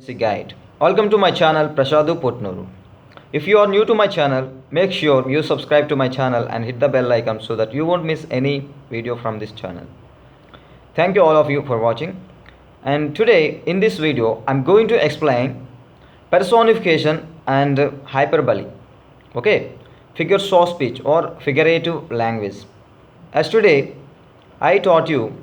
Guide. Welcome to my channel Prasadu Potnuru. If you are new to my channel, make sure you subscribe to my channel and hit the bell icon so that you won't miss any video from this channel. Thank you all of you for watching. And today in this video, I'm going to explain personification and hyperbole. Okay, figures of speech or figurative language. As today, I taught you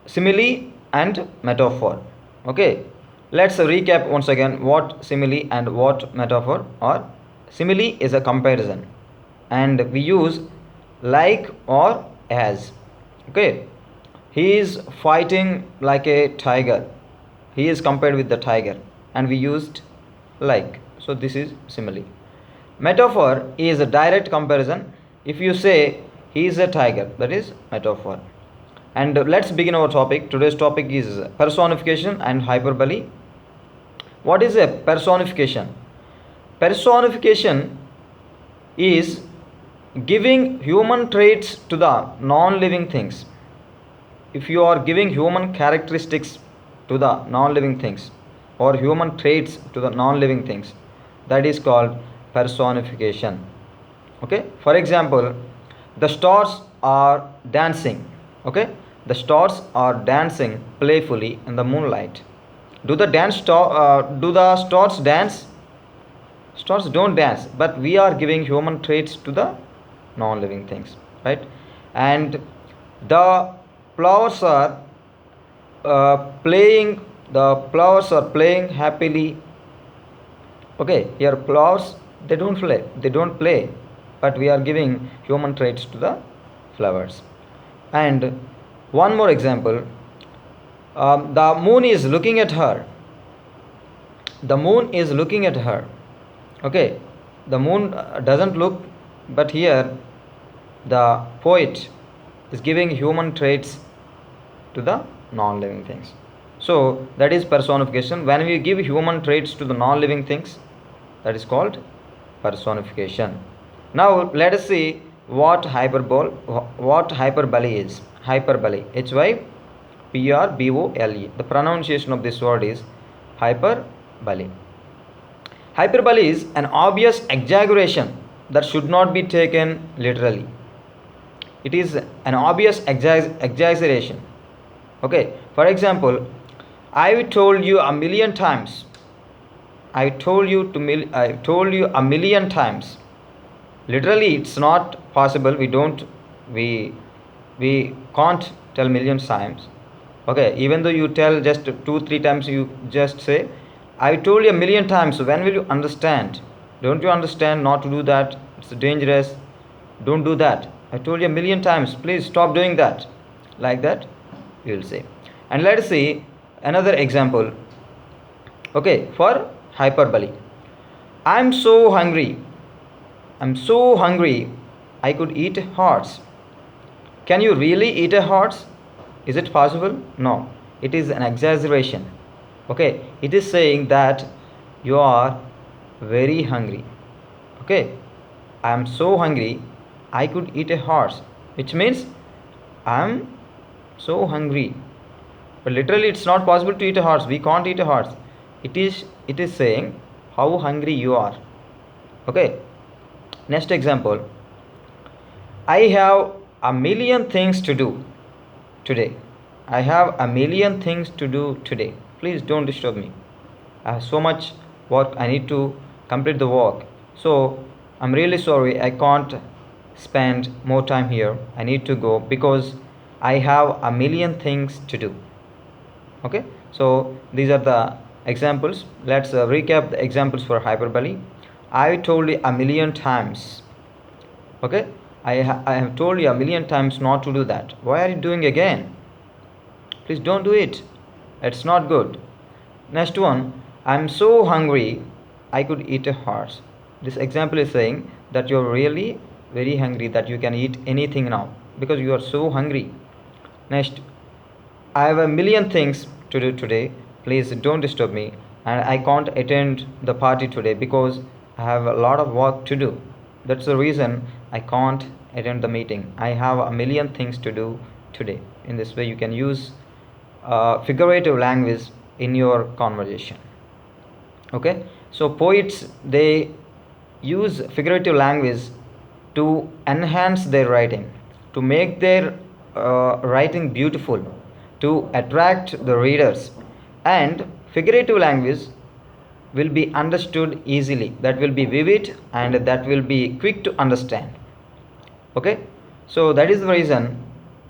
simile and metaphor. Okay, let's recap once again what simile and what metaphor are. Simile is a comparison and we use like or as. Okay, he is fighting like a tiger, he is compared with the tiger and we used like, so this is simile. Metaphor is a direct comparison. If you say he is a tiger, that is metaphor. And let's begin our topic. Today's topic is personification and hyperbole. What is a personification? Personification is giving human traits to the non-living things. If you are giving human characteristics to the non-living things or human traits to the non-living things, that is called personification. Okay, for example, the stars are dancing. Okay, the stars are dancing playfully in the moonlight. Do the stars dance? Stars don't dance, but we are giving human traits to the non-living things, right? And the flowers are playing. The flowers are playing happily. Okay, here flowers, they don't play. They don't play, but we are giving human traits to the flowers. And one more example, the moon is looking at her. The moon is looking at her. Okay, the moon doesn't look, but here the poet is giving human traits to the non-living things. So that is personification. When we give human traits to the non-living things, that is called personification. Now let us see what hyperbole is. Hyperbole, hyperbole. The pronunciation of this word is hyperbole. Hyperbole is an obvious exaggeration that should not be taken literally. It is an obvious exaggeration. Okay, for example, I told you a million times. I told you a million times. Literally, it's not possible. We can't tell million times. Okay, even though you tell just 2-3 times, you just say I told you a million times. So when will you understand? Don't you understand not to do that? It's dangerous. Don't do that. I told you a million times. Please stop doing that. Like that you will say. And let's see another example. Okay, for hyperbole, I'm so hungry. I'm so hungry I could eat a horse. Can you really eat a horse? Is it possible? No. It is an exaggeration. Okay, it is saying that you are very hungry. Okay, I am so hungry I could eat a horse, which means I am so hungry. But literally it's not possible to eat a horse. We can't eat a horse. It is saying how hungry you are. Okay, next example, I have a million things to do today. I have a million things to do today. Please don't disturb me. I have so much work. I need to complete the work. So I'm really sorry. I can't spend more time here. I need to go because I have a million things to do. Okay. So these are the examples. Let's recap the examples for hyperbole. I told you a million times. Okay. I have told you a million times not to do that. Why are you doing again? Please don't do it. It's not good. Next one, I'm so hungry I could eat a horse. This example is saying that you're really very hungry, that you can eat anything now because you are so hungry. Next, I have a million things to do today. Please don't disturb me. And I can't attend the party today because I have a lot of work to do. That's the reason I can't attend the meeting. I have a million things to do today. In this way, you can use figurative language in your conversation. Okay, so poets, they use figurative language to enhance their writing, to make their writing beautiful, to attract the readers. And figurative language will be understood easily, that will be vivid and that will be quick to understand. Okay, so that is the reason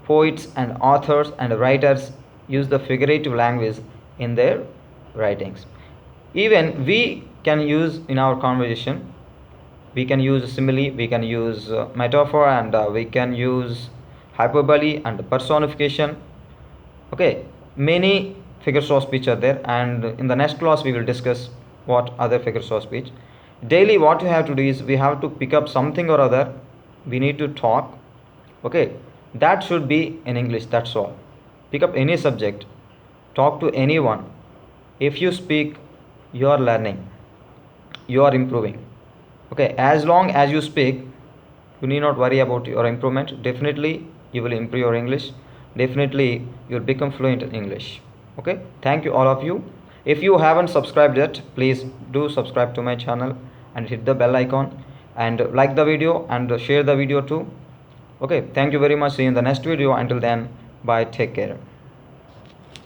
poets and authors and writers use the figurative language in their writings. Even we can use in our conversation, we can use simile, we can use metaphor, and we can use hyperbole and personification. Okay, many figures of speech are there, and in the next class we will discuss what other figures of speech. Daily what you have to do is we have to pick up something or other, we need to talk. Okay, that should be in English, that's all. Pick up any subject, talk to anyone. If you speak, you are learning, you are improving. Okay, as long as you speak, you need not worry about your improvement. Definitely you will improve your English, definitely you will become fluent in English. Okay, thank you all of you. If you haven't subscribed yet, please do subscribe to my channel and hit the bell icon and like the video and share the video too. Okay, thank you very much. See you in the next video. Until then, bye, take care.